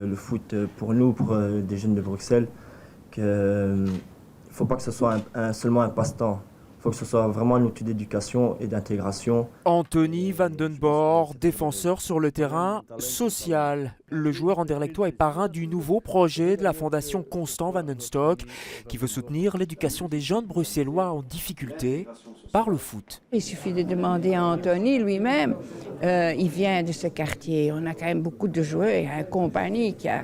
Le foot, pour nous, pour des jeunes de Bruxelles, il ne faut pas que ce soit seulement un passe-temps. Il faut que ce soit vraiment un outil d'éducation et d'intégration. Anthony Van den Boer, défenseur sur le terrain social. Le joueur anderlechtois est parrain du nouveau projet de la fondation Constant Van den Stock qui veut soutenir l'éducation des jeunes bruxellois en difficulté par le foot. Il suffit de demander à Anthony lui-même. Il vient de ce quartier. On a quand même beaucoup de joueurs. Il y a une compagnie qui a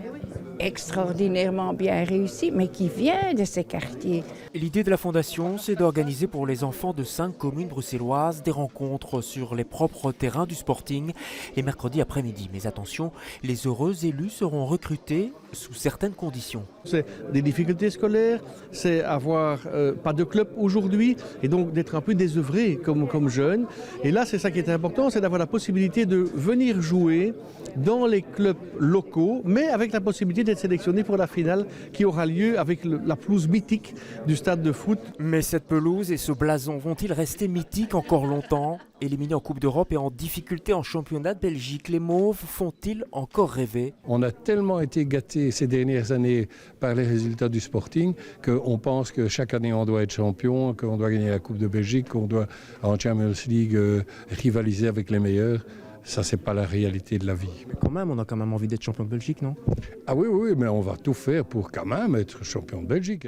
extraordinairement bien réussi, mais qui vient de ce quartier. L'idée de la fondation, c'est d'organiser pour les enfants de 5 communes bruxelloises des rencontres sur les propres terrains du Sporting les mercredis après-midi. Mais attention, les heureux élus seront recrutés sous certaines conditions. C'est des difficultés scolaires, c'est avoir pas de club aujourd'hui et donc d'être un peu désœuvré comme jeune. Et là, c'est ça qui est important, c'est d'avoir la possibilité de venir jouer dans les clubs locaux, mais avec la possibilité d'être sélectionné pour la finale qui aura lieu avec la pelouse mythique du stade de foot. Mais cette pelouse et ce blason vont-ils rester mythiques encore longtemps? Éliminés en Coupe d'Europe et en difficulté en championnat de Belgique, les Mauves font-ils encore rêver? On a tellement été gâtés ces dernières années par les résultats du Sporting qu'on pense que chaque année on doit être champion, qu'on doit gagner la Coupe de Belgique, qu'on doit en Champions League rivaliser avec les meilleurs. Ça, c'est pas la réalité de la vie. Mais quand même, on a quand même envie d'être champion de Belgique, non? Ah oui, mais on va tout faire pour quand même être champion de Belgique.